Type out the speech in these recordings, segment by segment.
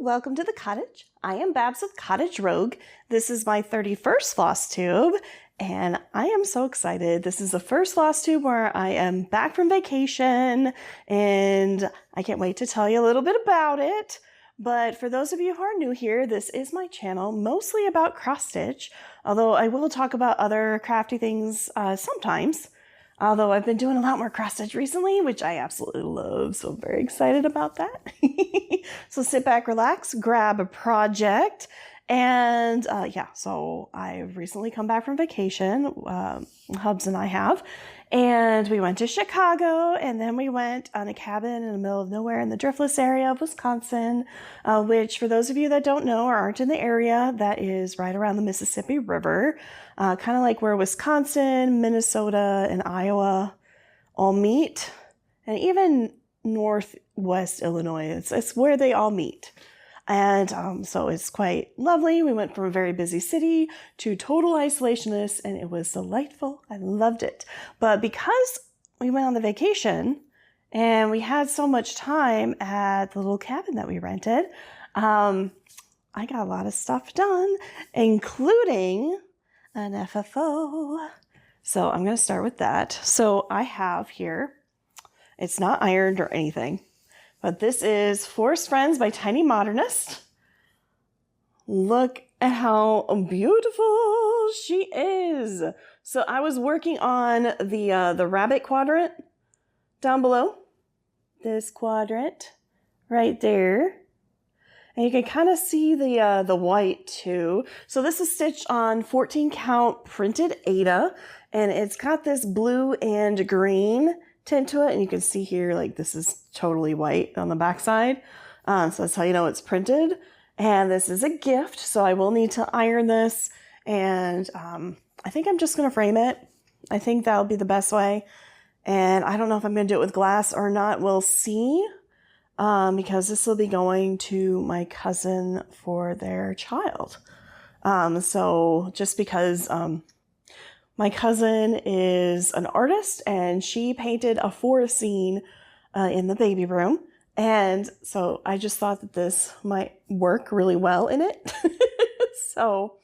welcome to the cottage. I am Babs with Cottage Rogue. This is my 31st Flosstube, and I am so excited. This is the first Flosstube where I am back from vacation, and I can't wait to tell you a little bit about it. But for those of you who are new here, this is my channel, mostly about cross stitch, although I will talk about other crafty things sometimes. Although I've been doing a lot more cross stitch recently, which I absolutely love, so I'm very excited about that. So sit back, relax, grab a project, and yeah, so I've recently come back from vacation, Hubs and I have, and we went to Chicago, and then we went on a cabin in the middle of nowhere in the driftless area of Wisconsin, which for those of you that don't know or aren't in the area, that is right around the Mississippi River, kind of like where Wisconsin, Minnesota, and Iowa all meet, and even northwest Illinois. It's where they all meet. And so it's quite lovely. We went from a very busy city to total isolationist, and it was delightful. I loved it. But because we went on the vacation and we had so much time at the little cabin that we rented, I got a lot of stuff done, including an FFO. So I'm going to start with that. So I have here, it's not ironed or anything, but this is Forest Friends by TinyModernist. Look at how beautiful she is. So I was working on the rabbit quadrant down below. This quadrant right there. And you can kind of see the white too. So this is stitched on 14 count printed Aida, and it's got this blue and green tint to it, and you can see here, like, this is totally white on the back side. So that's how you know it's printed. And this is a gift, so I will need to iron this, and I think I'm just going to frame it. I think that'll be the best way. And I don't know if I'm going to do it with glass or not. We'll see, because this will be going to my cousin for their child. So just because my cousin is an artist, and she painted a forest scene in the baby room. And so I just thought that this might work really well in it. So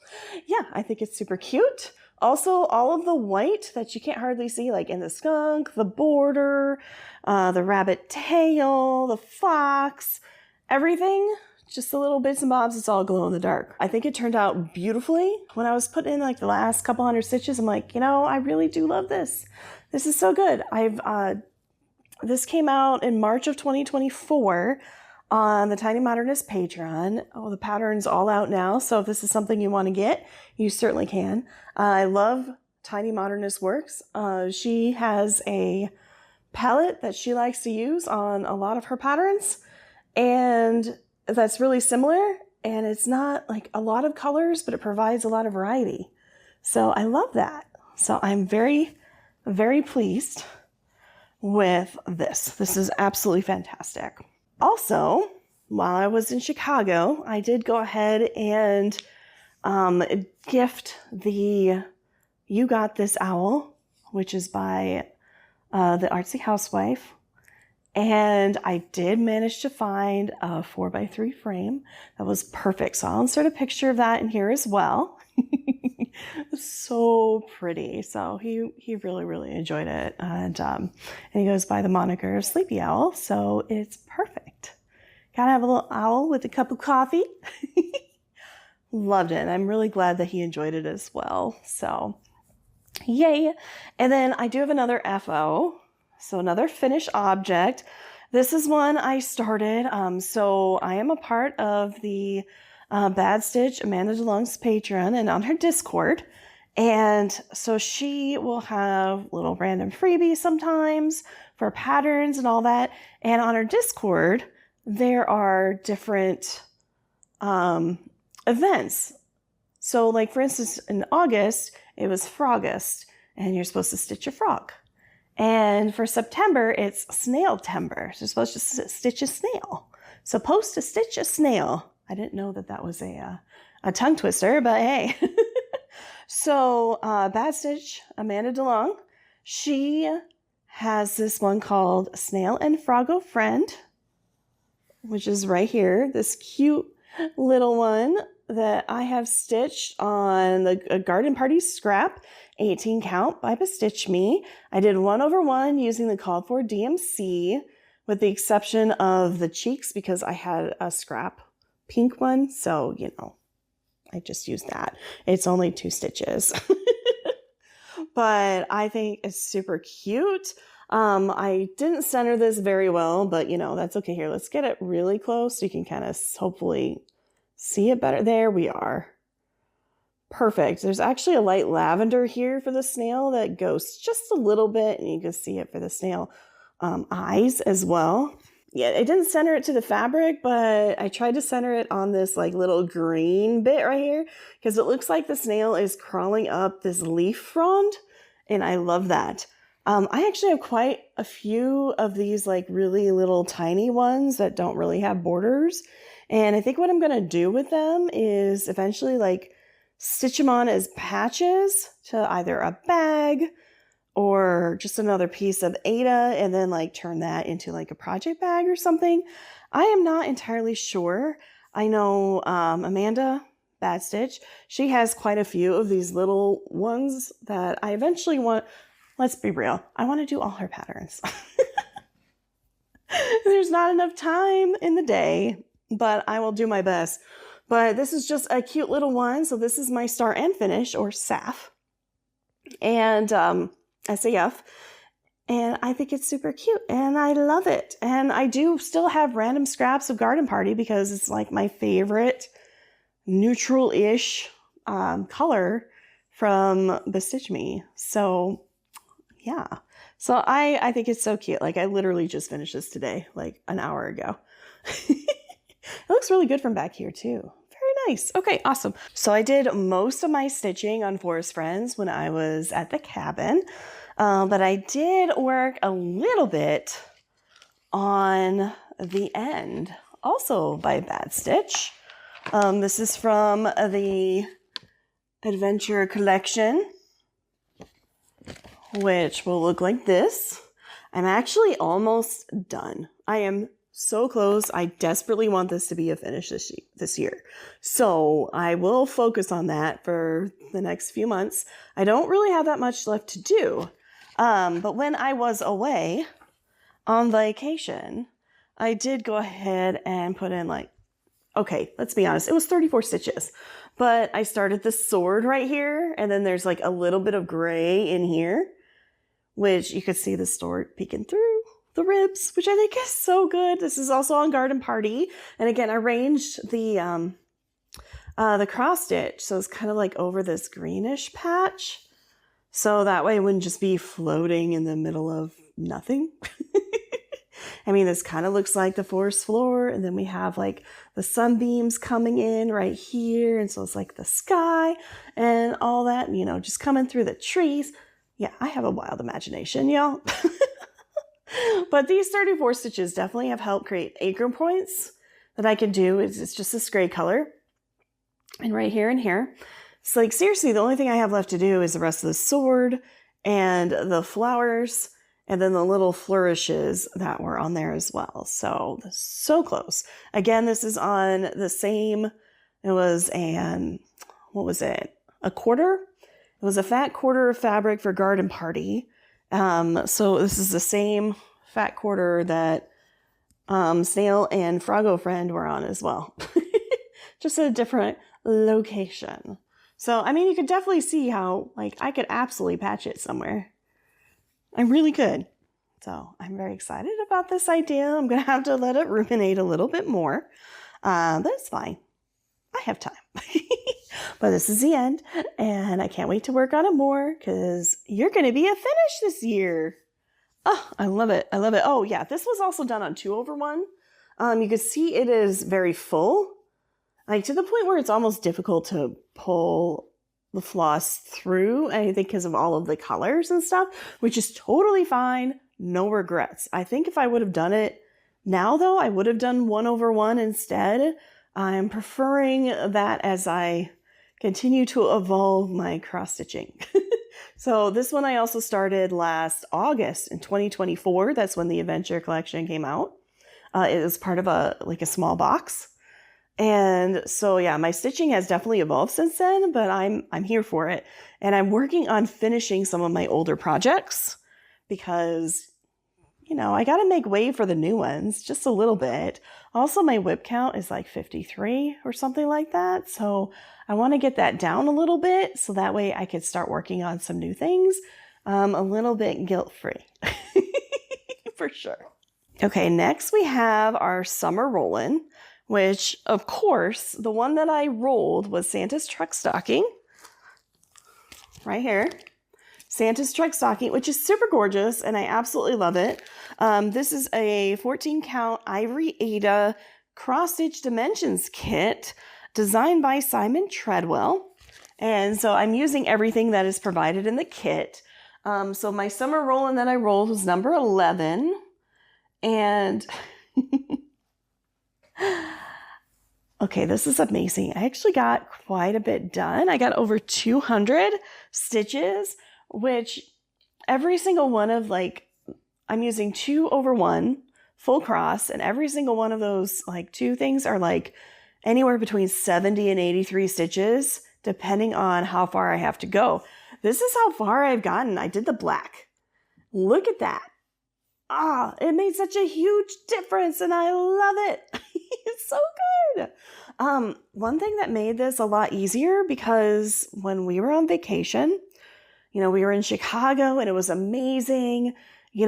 yeah, I think it's super cute. Also, all of the white that you can't hardly see, like in the skunk, the border, the rabbit tail, the fox, everything, just the little bits and bobs, it's all glow in the dark. I think it turned out beautifully. When I was putting in like the last couple hundred stitches, I'm like, you know, I really do love this. This is so good. This came out in March of 2024 on the TinyModernist Patreon. Oh, the pattern's all out now, so if this is something you want to get, you certainly can. I love TinyModernist works. She has a palette that she likes to use on a lot of her patterns, and that's really similar, and it's not like a lot of colors, but it provides a lot of variety. So I love that. So I'm very, very pleased with this. This is absolutely fantastic. Also, while I was in Chicago, I did go ahead and gift the You Got This Owl, which is by the Artsy Housewife. And I did manage to find a 4x3 frame that was perfect. So I'll insert a picture of that in here as well. So pretty. So he really, really enjoyed it. And he goes by the moniker Sleepy Owl. So it's perfect. Gotta have a little owl with a cup of coffee. Loved it. And I'm really glad that he enjoyed it as well. So yay. And then I do have another FO. So another finished object. This is one I started. So I am a part of the Bad Stitch Amanda DeLong's Patreon and on her Discord. And so she will have little random freebies sometimes for patterns and all that. And on her Discord, there are different events. So like, for instance, in August, it was Froggust, and you're supposed to stitch a frog. And for September, it's Snail-tember. So you're supposed to stitch a snail. Supposed to stitch a snail. I didn't know that that was a tongue twister, but hey. So Bad Stitch, Amanda DeLong, she has this one called Snail and Froggo Friend. which is right here. This cute little one that I have stitched on a Garden Party scrap, 18 count by Bestitch Me. I did 1/1 using the called for DMC, with the exception of the cheeks because I had a scrap pink one. So, you know, I just used that. It's only 2 stitches. But I think it's super cute. I didn't center this very well, but you know, that's okay. Here, let's get it really close so you can kind of hopefully see it better. There we are. Perfect. There's actually a light lavender here for the snail that goes just a little bit, and you can see it for the snail eyes as well. Yeah, I didn't center it to the fabric, but I tried to center it on this like little green bit right here because it looks like the snail is crawling up this leaf frond, and I love that. I actually have quite a few of these like really little tiny ones that don't really have borders, and I think what I'm going to do with them is eventually like stitch them on as patches to either a bag or just another piece of Ada, and then like turn that into like a project bag or something. I am not entirely sure. I know Amanda Bad Stitch, she has quite a few of these little ones that I eventually want. Let's be real, I want to do all her patterns. There's not enough time in the day, but I will do my best. But this is just a cute little one. So this is my start and finish, or SAF. And SAF, and I think it's super cute and I love it. And I do still have random scraps of Garden Party because it's like my favorite neutral-ish color from Bestitch Me. So yeah, so I think it's so cute. Like I literally just finished this today, like an hour ago. It looks really good from back here too. Very nice. Okay, awesome. So I did most of my stitching on Forest Friends when I was at the cabin. But I did work a little bit on the end, also by Bad Stitch. This is from the Adventure Collection, which will look like this. I'm actually almost done. I am so close. I desperately want this to be a finish this year. So I will focus on that for the next few months. I don't really have that much left to do. But when I was away on vacation, I did go ahead and put in like, okay, let's be honest, it was 34 stitches, but I started the sword right here, and then there's like a little bit of gray in here, which you could see the sword peeking through the ribs, which I think is so good. This is also on Garden Party. And again, I arranged the cross stitch, so it's kind of like over this greenish patch. So that way it wouldn't just be floating in the middle of nothing. I mean, this kind of looks like the forest floor. And then we have like the sunbeams coming in right here. And so it's like the sky and all that, you know, just coming through the trees. Yeah, I have a wild imagination, y'all. But these 34 stitches definitely have helped create anchor points that I can do. It's just this gray color. And right here and here. It's like, seriously, the only thing I have left to do is the rest of the sword and the flowers and then the little flourishes that were on there as well. So close. Again, this is on the same, it was what was it? A quarter? It was a fat quarter of fabric for Garden Party. So this is the same fat quarter that Snail and Froggo friend were on as well. Just a different location. So, I mean, you could definitely see how, like, I could absolutely patch it somewhere. I really could. So, I'm very excited about this idea. I'm going to have to let it ruminate a little bit more. But it's fine. I have time. But this is the end. And I can't wait to work on it more because you're going to be a finish this year. Oh, I love it. I love it. Oh, yeah. This was also done on 2/1. You can see it is very full. Like to the point where it's almost difficult to pull the floss through, I think because of all of the colors and stuff, which is totally fine. No regrets. I think if I would have done it now, though, I would have done 1/1 instead. I'm preferring that as I continue to evolve my cross stitching. So this one I also started last August in 2024. That's when the Adventure Collection came out. It is part of a small box. And so, yeah, my stitching has definitely evolved since then, but I'm here for it. And I'm working on finishing some of my older projects because, I got to make way for the new ones just a little bit. Also, my whip count is like 53 or something like that. So I want to get that down a little bit so that way I could start working on some new things a little bit guilt-free for sure. Okay, next we have our summer roll-in, which, of course, the one that I rolled was Santa's truck stocking. Right here. Santa's truck stocking, which is super gorgeous, and I absolutely love it. This is a 14 count Ivory Ada cross-stitch dimensions kit designed by Simon Treadwell. And so I'm using everything that is provided in the kit. So my summer roll-in that I rolled was number 11. And okay, this is amazing. I actually got quite a bit done. I got over 200 stitches, which every single one of I'm using 2/1 full cross, and every single one of those two things are anywhere between 70 and 83 stitches, depending on how far I have to go. This is how far I've gotten. I did the black. Look at that. It made such a huge difference, and I love it. It's so good. One thing that made this a lot easier, because when we were on vacation, we were in Chicago and it was amazing. We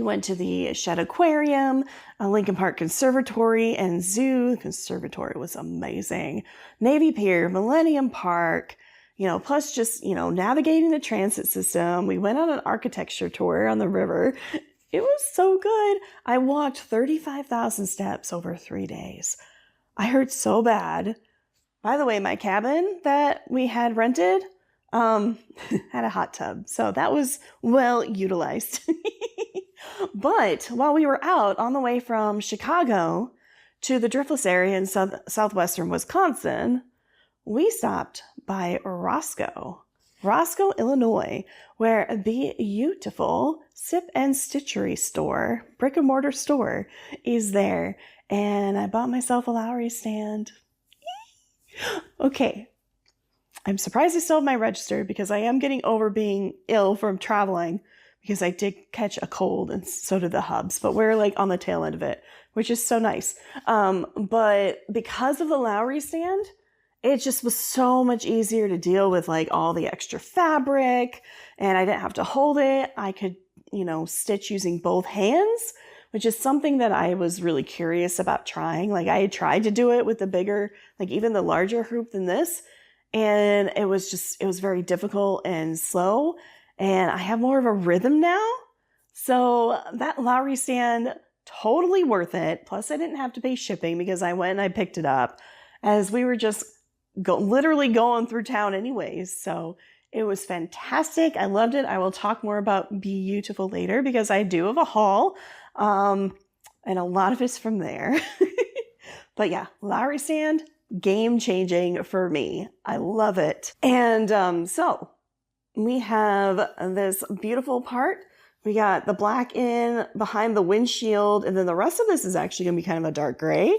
went to the Shed Aquarium, Lincoln Park Conservatory and Zoo. The conservatory was amazing. Navy Pier, Millennium Park, plus just, navigating the transit system. We went on an architecture tour on the river. It was so good. I walked 35,000 steps over 3 days. I hurt so bad. By the way, my cabin that we had rented had a hot tub, so that was well utilized. But while we were out on the way from Chicago to the Driftless area in southwestern Wisconsin, we stopped by Roscoe, Illinois, where a beautiful Sip and Stitchery store, brick and mortar store, is there. And I bought myself a Lowry stand. Okay. I'm surprised I still have my register because I am getting over being ill from traveling, because I did catch a cold and so did the hubs, but we're on the tail end of it, which is so nice. But because of the Lowry stand, it just was so much easier to deal with all the extra fabric, and I didn't have to hold it. I could, stitch using both hands, which is something that I was really curious about trying. I had tried to do it with the bigger, even the larger hoop than this, and it was very difficult and slow, and I have more of a rhythm now. So that Lowry stand, totally worth it. Plus I didn't have to pay shipping because I went and I picked it up as we were just literally going through town anyways. So it was fantastic. I loved it. I will talk more about Beautiful later because I do have a haul, and a lot of it's from there. But yeah, Lowry stand, game changing for me. I love it. And so we have this beautiful part. We got the black in behind the windshield, and then the rest of this is actually going to be kind of a dark gray.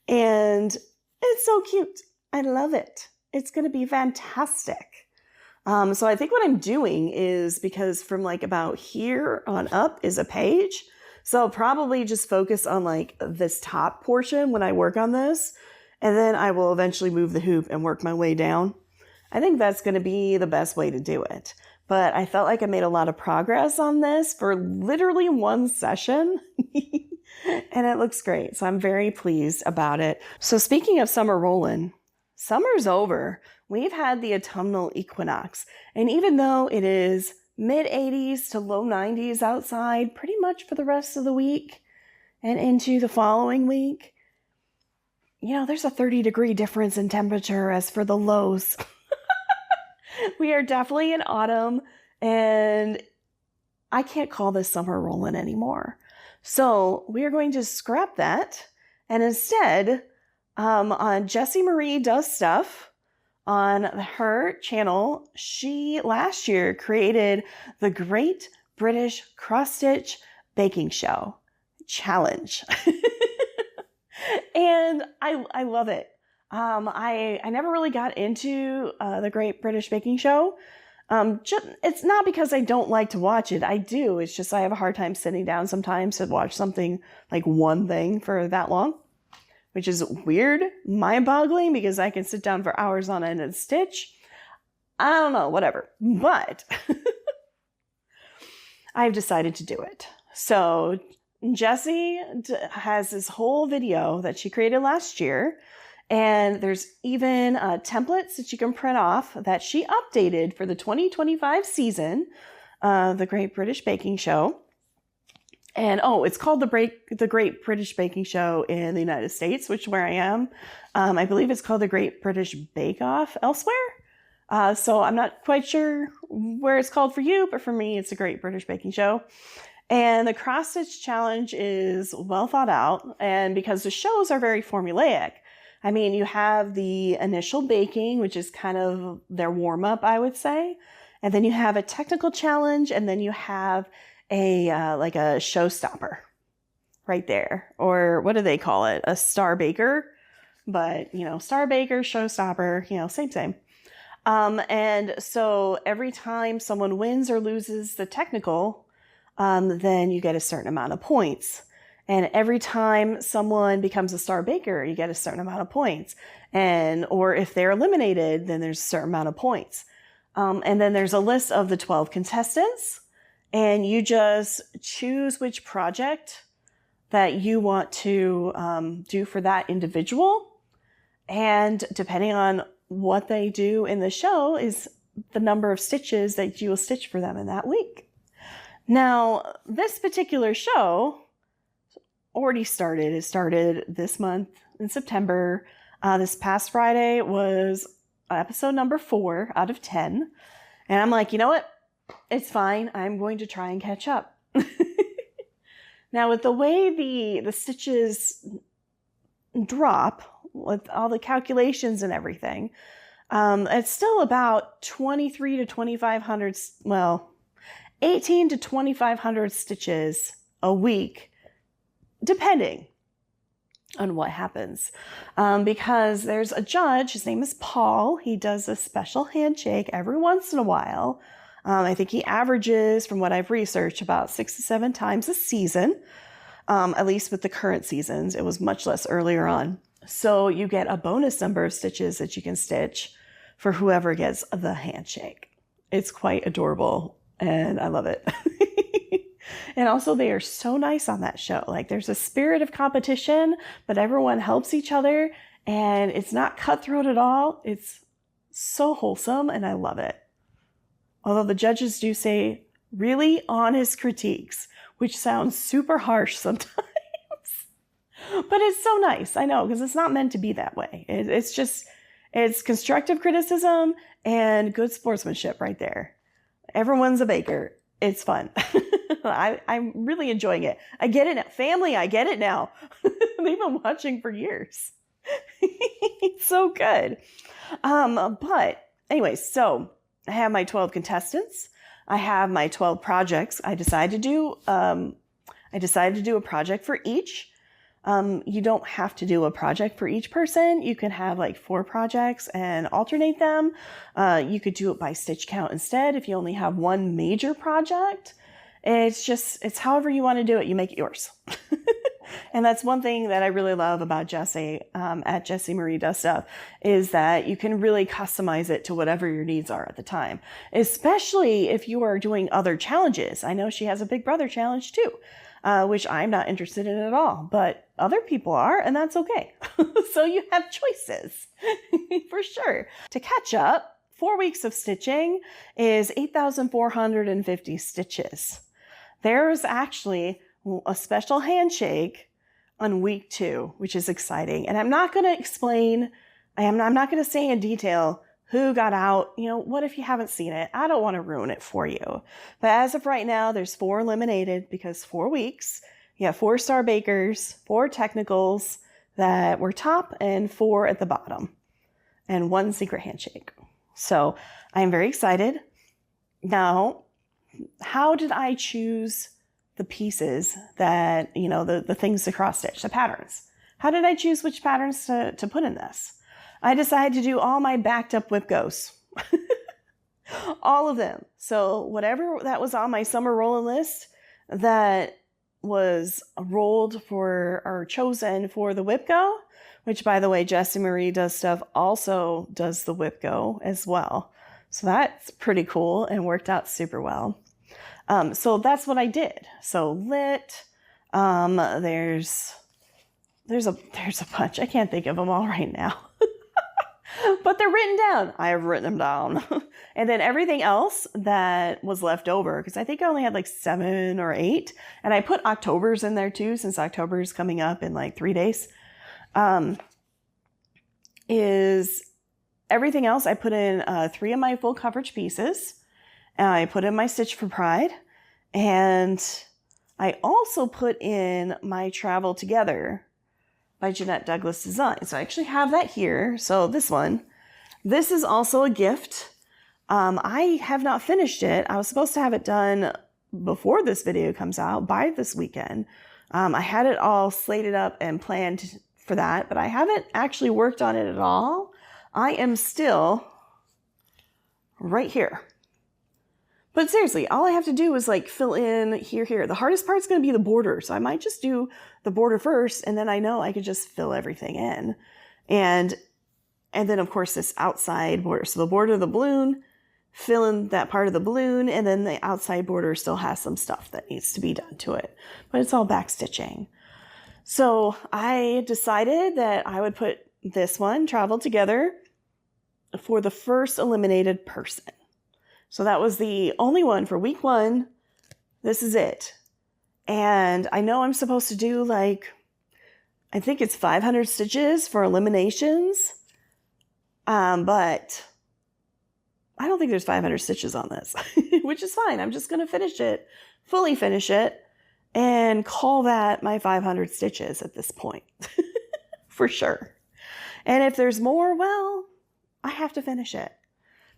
And it's so cute. I love it. It's going to be fantastic. So I think what I'm doing is, because from about here on up is a page, so I'll probably just focus on this top portion when I work on this, and then I will eventually move the hoop and work my way down. I think that's going to be the best way to do it. But I felt like I made a lot of progress on this for literally one session. And it looks great. So I'm very pleased about it. So speaking of summer rollin', summer's over. We've had the autumnal equinox. And even though it is mid 80s to low 90s outside pretty much for the rest of the week and into the following week, there's a 30-degree difference in temperature as for the lows. We are definitely in autumn, and I can't call this summer rolling anymore. So we are going to scrap that, and instead, on Jessie Marie Does Stuff, on her channel, she last year created the Great British Cross Stitch Baking Show. challenge. And I love it. I never really got into the Great British Baking Show. It's not because I don't like to watch it. I do. It's just I have a hard time sitting down sometimes to watch something, like one thing, for that long, which is weird, mind-boggling, because I can sit down for hours on end and stitch. I don't know, whatever. But I've decided to do it. So Jessie has this whole video that she created last year. And there's even templates that you can print off that she updated for the 2025 season, the Great British Baking Show. And it's called the Great British Baking Show in the United States, which is where I am. I believe it's called the Great British Bake Off elsewhere. So I'm not quite sure where it's called for you, but for me, it's the Great British Baking Show. And the cross stitch challenge is well thought out, and because the shows are very formulaic. I mean, you have the initial baking, which is kind of their warm-up, I would say. And then you have a technical challenge, and then you have a like a showstopper right there. Or what do they call it? A star baker. But, star baker, showstopper, same. And so every time someone wins or loses the technical, then you get a certain amount of points. And every time someone becomes a star baker, you get a certain amount of points. Or if they're eliminated, then there's a certain amount of points. And then there's a list of the 12 contestants, and you just choose which project that you want to do for that individual. And depending on what they do in the show is the number of stitches that you will stitch for them in that week. Now, this particular show already started. It started this month in September. This past Friday was episode number 4 out of 10. And I'm like, you know what? It's fine. I'm going to try and catch up. Now, with the way the stitches drop, with all the calculations and everything, it's still about 23 to 2,500, 18 to 2,500 stitches a week, depending on what happens. Because there's a judge, his name is Paul. He does a special handshake every once in a while. I think he averages, from what I've researched, about 6 to 7 times a season, at least with the current seasons. It was much less earlier on. So you get a bonus number of stitches that you can stitch for whoever gets the handshake. It's quite adorable, and I love it. And also, they are so nice on that show. Like, there's a spirit of competition, but everyone helps each other, and it's not cutthroat at all. It's so wholesome, and I love it. Although the judges do say really honest critiques, which sounds super harsh sometimes. But it's so nice. I know, because it's not meant to be that way. It's constructive criticism and good sportsmanship right there. Everyone's a baker. It's fun. I'm really enjoying it. I get it now. Family, I get it now. They've been watching for years. It's so good. But anyways, so I have my 12 contestants. I have my 12 projects. I decided to do a project for each. You don't have to do a project for each person. You can have like 4 projects and alternate them. You could do it by stitch count instead if you only have one major project. It's however you want to do it. You make it yours. And that's one thing that I really love about Jessie at Jessie Marie Does Stuff, is that you can really customize it to whatever your needs are at the time, especially if you are doing other challenges. I know she has a Big Brother challenge too, which I'm not interested in at all, but other people are, and that's okay. So you have choices for sure. To catch up, 4 weeks of stitching is 8,450 stitches. There's actually a special handshake on week 2, which is exciting. And I'm not going to explain, I'm not going to say in detail who got out. What if you haven't seen it? I don't want to ruin it for you. But as of right now, there's 4 eliminated, because 4 weeks, you have 4 star bakers, 4 technicals that were top, and 4 at the bottom, and 1 secret handshake. So I'm very excited. Now, how did I choose the pieces that, you know, the things to cross stitch, the patterns. How did I choose which patterns to put in this? I decided to do all my backed up whip goes. All of them. So whatever that was on my summer rolling list that was rolled for or chosen for the whip go, which by the way, Jessie Marie Does Stuff also does the whip go as well. So that's pretty cool and worked out super well. So that's what I did. So lit, there's a bunch. I can't think of them all right now. But they're written down. I have written them down. And then everything else that was left over, because I think I only had like 7 or 8. And I put October's in there too, since October is coming up in like 3 days. Is everything else I put in 3 of my full coverage pieces. I put in my Stitch for Pride. And I also put in my Travel Together by Jeannette Douglas Design. So I actually have that here. So this one, this is also a gift. I have not finished it. I was supposed to have it done before this video comes out by this weekend. I had it all slated up and planned for that, but I haven't actually worked on it at all. I am still right here. But seriously, all I have to do is like fill in here. The hardest part's going to be the border. So I might just do the border first, and then I know I could just fill everything in. And then of course this outside border. So the border of the balloon, fill in that part of the balloon, and then the outside border still has some stuff that needs to be done to it. But it's all back stitching. So I decided that I would put this one, Travel Together, for the first eliminated person. So that was the only one for week 1. This is it. And I know I'm supposed to do like, I think it's 500 stitches for eliminations. But I don't think there's 500 stitches on this, which is fine. I'm just going to finish it, fully finish it, and call that my 500 stitches at this point. For sure. And if there's more, well, I have to finish it.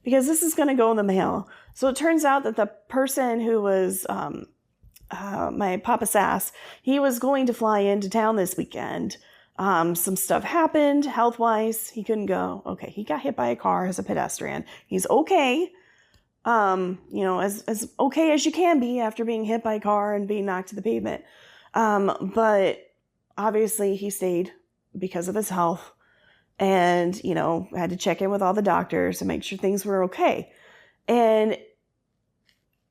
Because this is going to go in the mail. So it turns out that the person who was my Papa Sass, he was going to fly into town this weekend. Some stuff happened health-wise. He couldn't go. Okay, he got hit by a car as a pedestrian. He's okay. You know, as okay as you can be after being hit by a car and being knocked to the pavement. But obviously he stayed because of his health. And, you know, I had to check in with all the doctors to make sure things were okay. And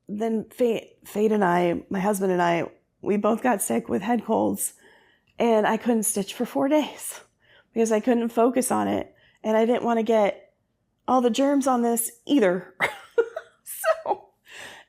then Fate and I, my husband and I, we both got sick with head colds. And I couldn't stitch for 4 days because I couldn't focus on it. And I didn't want to get all the germs on this either. So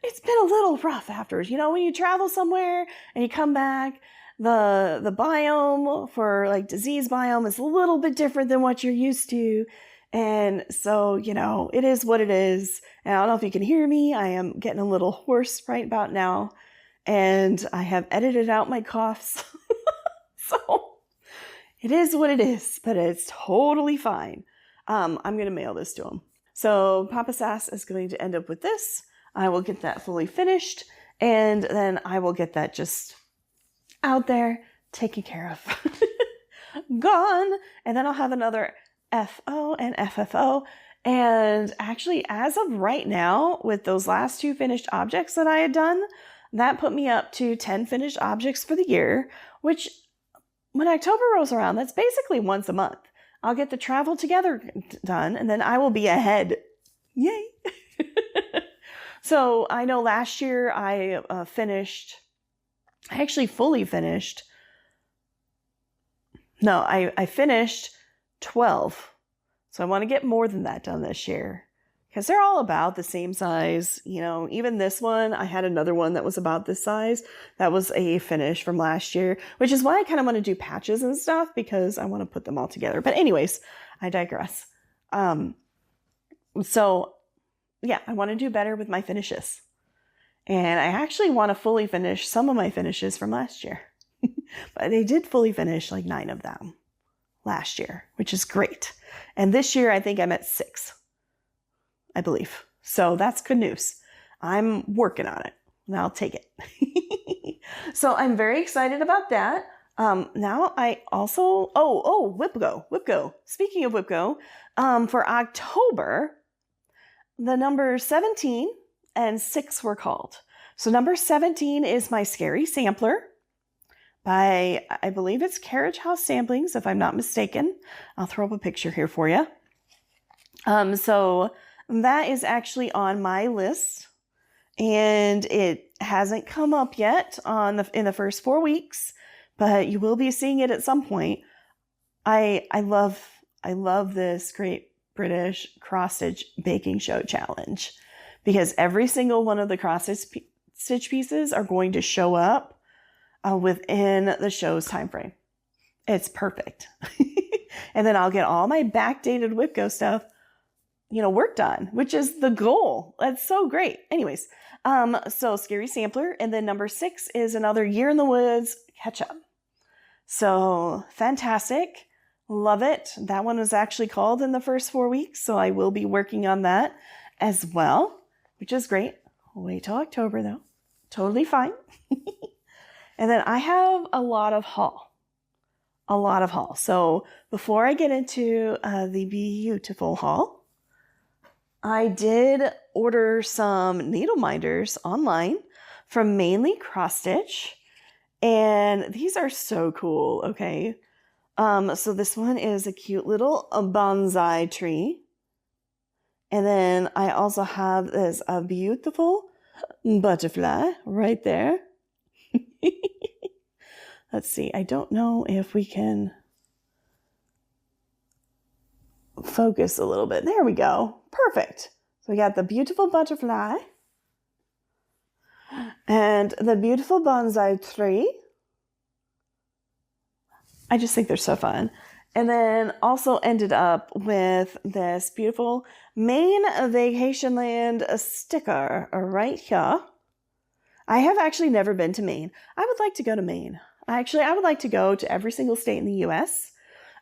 it's been a little rough afterwards. You know, when you travel somewhere and you come back, the biome for like disease biome is a little bit different than what you're used to. And so, you know, it is what it is. And I don't know if you can hear me. I am getting a little hoarse right about now. And I have edited out my coughs. So it is what it is, but it's totally fine. I'm going to mail this to him. So Papa Sass is going to end up with this. I will get that fully finished. And then I will get that just out there, taken care of, gone. And then I'll have another FO and FFO. And actually, as of right now, with those last 2 finished objects that I had done, that put me up to 10 finished objects for the year, which when October rolls around, that's basically once a month. I'll get the Travel Together done, and then I will be ahead. Yay. So I know last year I actually fully finished. No, I finished 12. So I want to get more than that done this year because they're all about the same size. You know, even this one, I had another one that was about this size. That was a finish from last year, which is why I kind of want to do patches and stuff because I want to put them all together. But anyways, I digress. So yeah, I want to do better with my finishes. And I actually want to fully finish some of my finishes from last year. But they did fully finish like 9 of them last year, which is great. And this year, I think I'm at 6, I believe. So that's good news. I'm working on it, and I'll take it. So I'm very excited about that. Now I also, Whipgo. Speaking of Whipgo, for October, the numbers 17 and 6 were called. So number 17 is my Scary Sampler by, I believe it's Carriage House Samplings, if I'm not mistaken. I'll throw up a picture here for you. So that is actually on my list, and it hasn't come up yet in the first 4 weeks, but you will be seeing it at some point. I love this Great British Cross Stitch Baking Show Challenge, because every single one of the cross stitch pieces are going to show up within the show's time frame. It's perfect. And then I'll get all my backdated Whipgo stuff, worked on, which is the goal. That's so great. Anyways, so Scary Sampler, and then number 6 is another Year in the Woods catch up. So fantastic. Love it. That one was actually called in the first 4 weeks, so I will be working on that as well, which is great. I'll wait till October though. Totally fine. And then I have a lot of haul. So before I get into the beautiful haul, I did order some needle minders online from Mainly Cross Stitch, and these are so cool. Okay. So this one is a cute little bonsai tree. And then I also have this beautiful butterfly right there. Let's see. I don't know if we can focus a little bit. There we go. Perfect. So we got the beautiful butterfly and the beautiful bonsai tree. I just think they're so fun. And then also ended up with this beautiful Maine Vacation Land sticker right here. I have actually never been to Maine. I would like to go to Maine. I would like to go to every single state in the U.S.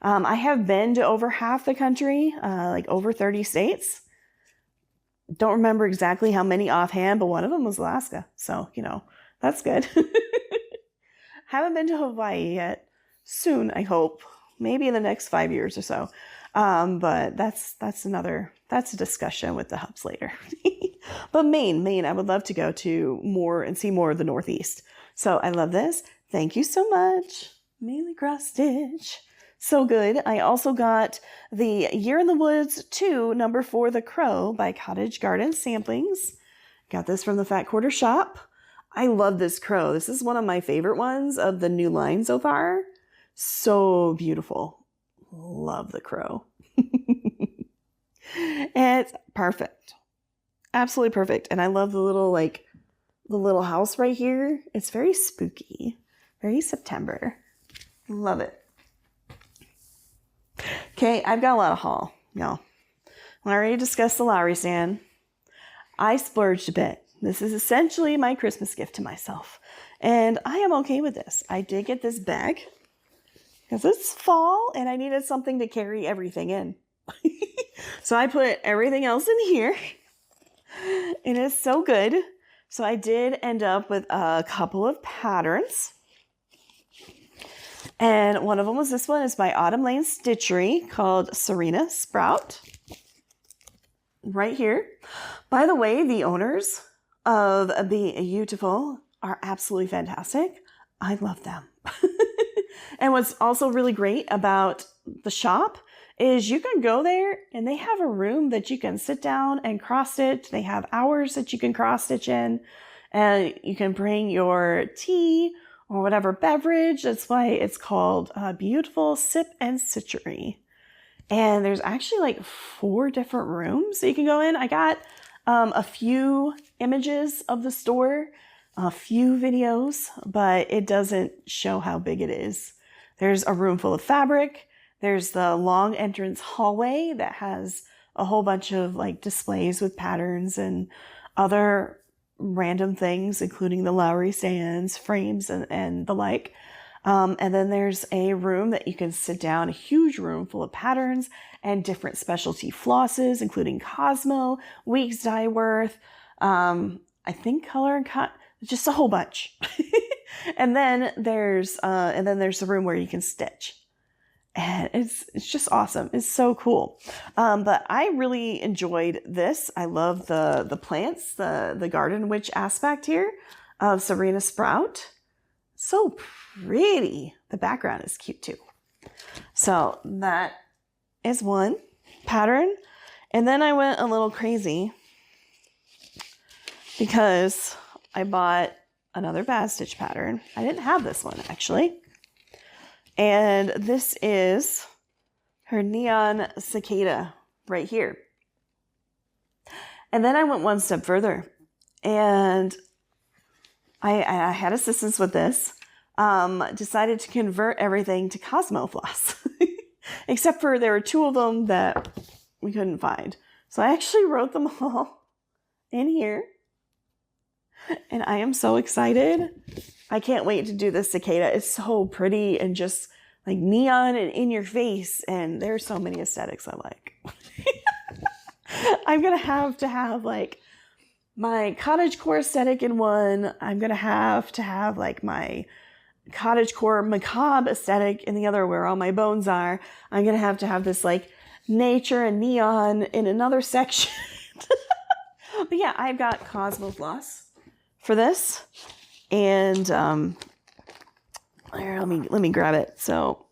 I have been to over half the country, like over 30 states. Don't remember exactly how many offhand, but one of them was Alaska. So, that's good. Haven't been to Hawaii yet. Soon, I hope. Maybe in the next 5 years or so. But that's a discussion with the hubs later. But Maine, I would love to go to more and see more of the Northeast. So I love this. Thank you so much. Mainly Cross Stitch. So good. I also got the Year in the Woods 2, number 4, The Crow by Cottage Garden Samplings. Got this from the Fat Quarter Shop. I love this crow. This is one of my favorite ones of the new line so far. So beautiful. Love the crow. It's perfect. Absolutely perfect. And I love the little house right here. It's very spooky. Very September. Love it. Okay, I've got a lot of haul. No. I already discussed the Lowry stand. I splurged a bit. This is essentially my Christmas gift to myself. And I am okay with this. I did get this bag because it's fall and I needed something to carry everything in. So I put everything else in here. And it's so good. So I did end up with a couple of patterns. And one of them was this one. It's by Autumn Lane Stitchery called Serena Sprout. Right here. By the way, the owners of the Beautiful are absolutely fantastic. I love them. And what's also really great about the shop is you can go there and they have a room that you can sit down and cross stitch. They have hours that you can cross stitch in, and you can bring your tea or whatever beverage. That's why it's called Beautiful Sip and Stitchery. And there's actually like 4 different rooms that you can go in. I got a few images of the store, a few videos, but it doesn't show how big it is. There's a room full of fabric. There's the long entrance hallway that has a whole bunch of like displays with patterns and other random things, including the Lowry stands, frames, and the like. And then there's a room that you can sit down, a huge room full of patterns and different specialty flosses, including Cosmo, Weeks Dye Worth, I think Color and Cut, just a whole bunch. And then there's the room where you can stitch. And it's just awesome. It's so cool. But I really enjoyed this. I love the plants, the garden witch aspect here of Serena Sprout. So pretty. The background is cute too. So that is one pattern. And then I went a little crazy because I bought another Bad Stitch pattern. I didn't have this one actually. And this is her neon cicada right here. And then I went one step further and I had assistance with this. Decided to convert everything to Cosmo floss. Except for there were two of them that we couldn't find. So I actually wrote them all in here. And I am so excited. I can't wait to do this cicada. It's so pretty and just like neon and in your face. And there's so many aesthetics I like. I'm going to have like my cottagecore aesthetic in one. I'm going to have like my cottagecore macabre aesthetic in the other where all my bones are. I'm going to have this like nature and neon in another section. But yeah, I've got Cosmo Floss for this. And here, let me grab it. So,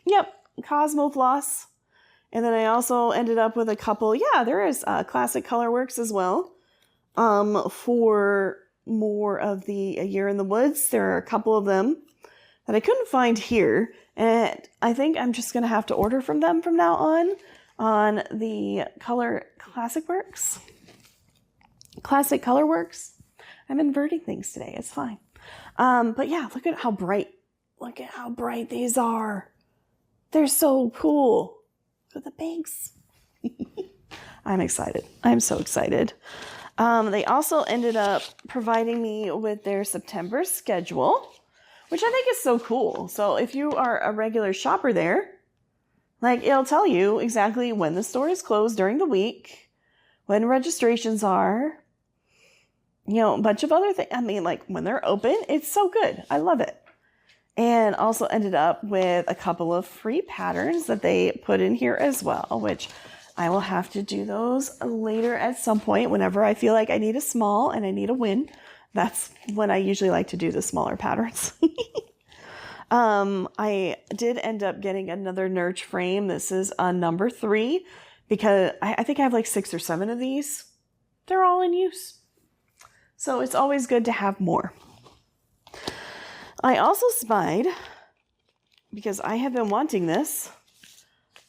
yep, Cosmo Floss. And then I also ended up with a couple. Yeah, there is Classic Colorworks as well. For more of the A Year in the Woods, there are a couple of them that I couldn't find here. And I think I'm just going to have to order from them from now on the Classic Colorworks. I'm inverting things today. It's fine. But yeah, look at how bright these are. They're so cool. Look at the pinks. I'm excited. I'm so excited. They also ended up providing me with their September schedule, which I think is so cool. So if you are a regular shopper there, like it'll tell you exactly when the store is closed during the week, when registrations are, a bunch of other things. I mean, like when they're open, it's so good. I love it. And also ended up with a couple of free patterns that they put in here as well, which I will have to do those later at some point whenever I feel like I need a small and I need a win. That's when I usually like to do the smaller patterns. I did end up getting another Nurch frame. This is a number 3 because I think I have like 6 or 7 of these. They're all in use. So it's always good to have more. I also spied, because I have been wanting this,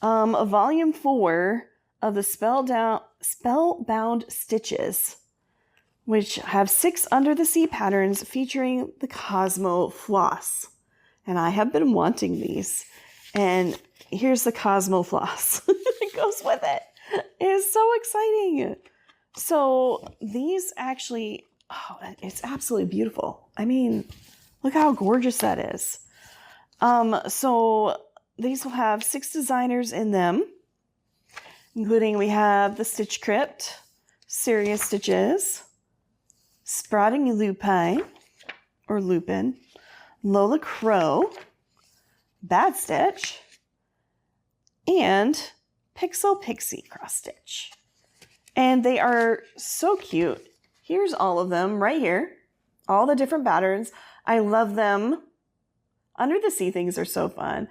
a volume 4 of the Spellbound Stitches, which have 6 under the sea patterns featuring the Cosmo Floss. And I have been wanting these. And here's the Cosmo Floss. It goes with it. It is so exciting. So these actually, it's absolutely beautiful. I mean, look how gorgeous that is. So these will have 6 designers in them, including we have the Stitch Crypt, Sirius Stitches, Sprouting Lupine, or Lupin, Lola Crow, Bad Stitch, and Pixie Cross Stitch. And they are so cute. Here's all of them right here. All the different patterns. I love them. Under the sea things are so fun.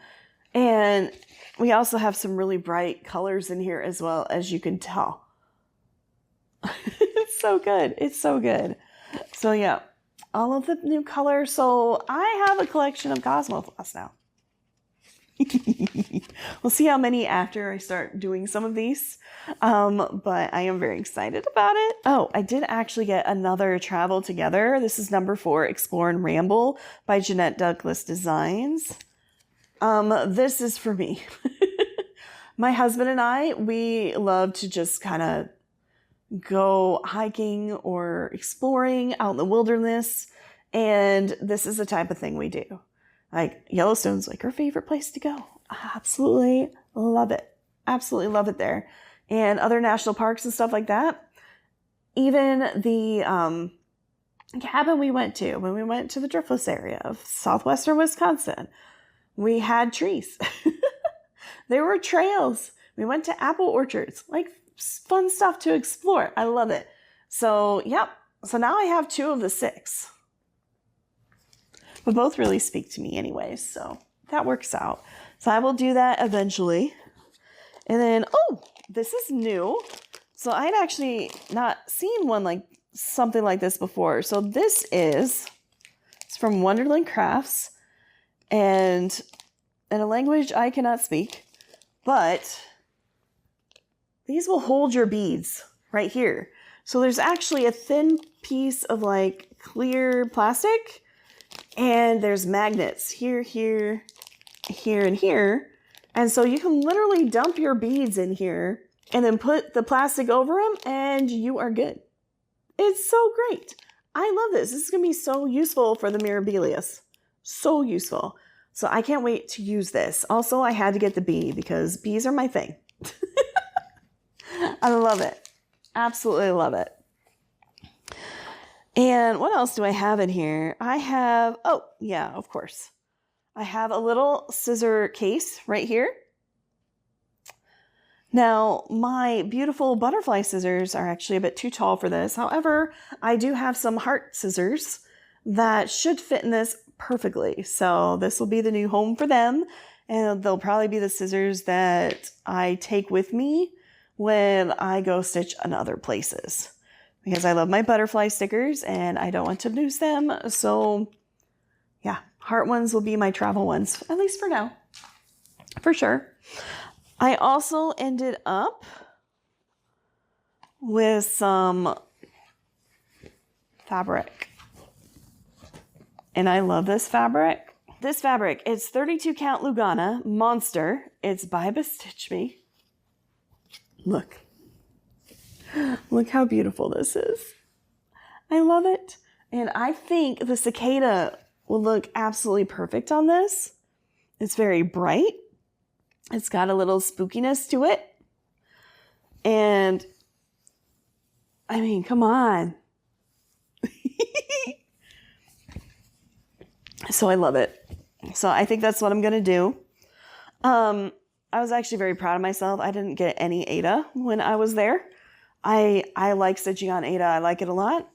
And we also have some really bright colors in here as well, as you can tell. It's so good. It's so good. So yeah, all of the new colors. So I have a collection of Cosmo Floss now. We'll see how many after I start doing some of these. But I am very excited about it. Oh, I did actually get another Travel Together. This is number 4, Explore and Ramble by Jeannette Douglas Designs. This is for me. My husband and I, we love to just kind of go hiking or exploring out in the wilderness. And this is the type of thing we do. Like Yellowstone's like our favorite place to go. I absolutely love it. Absolutely love it there. And other national parks and stuff like that. Even the cabin we went to when we went to the Driftless area of southwestern Wisconsin. We had trees. There were trails. We went to apple orchards, like fun stuff to explore. I love it. So, yep. So now I have 2 of the 6. But both really speak to me anyways, so that works out. So I will do that eventually. And then, oh, this is new. So I had actually not seen one like something like this before. So this it's from Wonderland Crafts, and in a language I cannot speak, but these will hold your beads right here. So there's actually a thin piece of like clear plastic, and there's magnets here, here, here, and here. And so you can literally dump your beads in here and then put the plastic over them and you are good. It's so great. I love this. This is going to be so useful for the Mirabilis. So useful. So I can't wait to use this. Also, I had to get the bee because bees are my thing. I love it. Absolutely love it. And what else do I have in here? I have, oh yeah, of course. I have a little scissor case right here. Now, my beautiful butterfly scissors are actually a bit too tall for this. However, I do have some heart scissors that should fit in this perfectly. So this will be the new home for them. And they'll probably be the scissors that I take with me when I go stitch in other places. Because I love my butterfly stickers and I don't want to lose them. So yeah, heart ones will be my travel ones, at least for now. For sure. I also ended up with some fabric. And I love this fabric. This fabric is 32 count Lugana Monster. It's by Stitch Me. Look. Look how beautiful this is. I love it. And I think the Cicada will look absolutely perfect on this. It's very bright. It's got a little spookiness to it. And I mean, come on. So I love it. So I think that's what I'm going to do. I was actually very proud of myself. I didn't get any Aida when I was there. I like stitching on Aida. I like it a lot.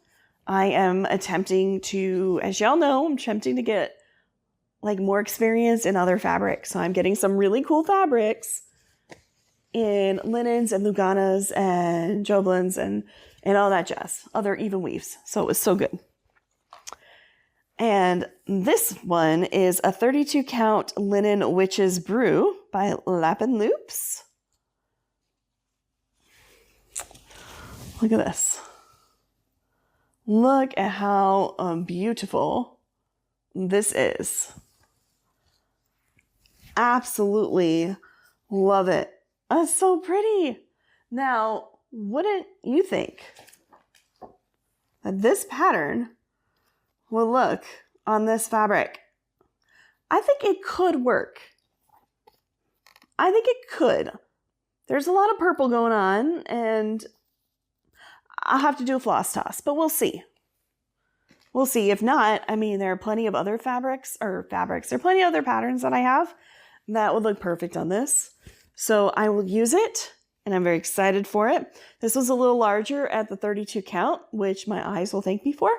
I am attempting to, as y'all know, I'm attempting to get like more experience in other fabrics. So I'm getting some really cool fabrics in linens and Luganas and Joblins and all that jazz. Other even weaves. So it was so good. And this one is a 32 count linen witch's brew by Lapin Loops. Look at this. Look at how beautiful this is. Absolutely love it. It's so pretty. Now, wouldn't you think that this pattern will look on this fabric? I think it could work. I think it could. There's a lot of purple going on, and I'll have to do a floss toss, but we'll see. We'll see. If not, I mean, there are plenty of other fabrics. There are plenty of other patterns that I have that would look perfect on this. So I will use it, and I'm very excited for it. This was a little larger at the 32 count, which my eyes will thank me for.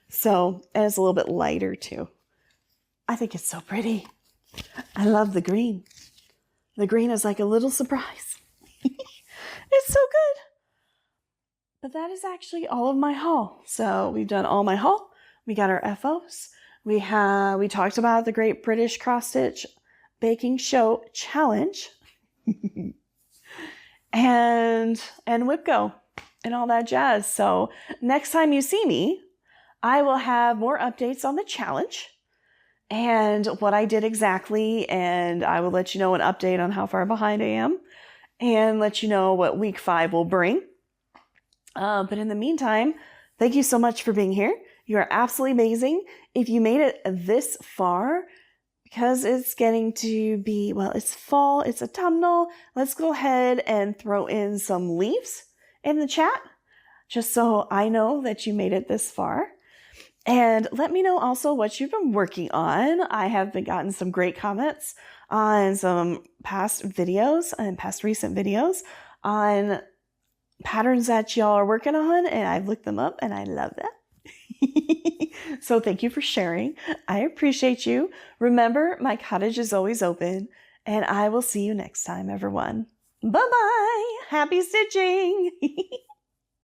So, and it's a little bit lighter too. I think it's so pretty. I love the green. The green is like a little surprise. It's so good. But that is actually all of my haul. So we've done all my haul. We got our FOs. We talked about the Great British Cross Stitch Baking Show Challenge. and WhipGo and all that jazz. So next time you see me, I will have more updates on the challenge and what I did exactly. And I will let you know an update on how far behind I am and let you know what week 5 will bring. But in the meantime, thank you so much for being here. You are absolutely amazing. If you made it this far, because it's getting to be, well, it's fall, it's autumnal, let's go ahead and throw in some leaves in the chat, just so I know that you made it this far. And let me know also what you've been working on. I have been gotten some great comments on some past videos and past recent videos on patterns that y'all are working on, and I've looked them up and I love that. So thank you for sharing. I appreciate you. Remember, my cottage is always open, and I will see you next time, everyone. Bye-bye. Happy stitching.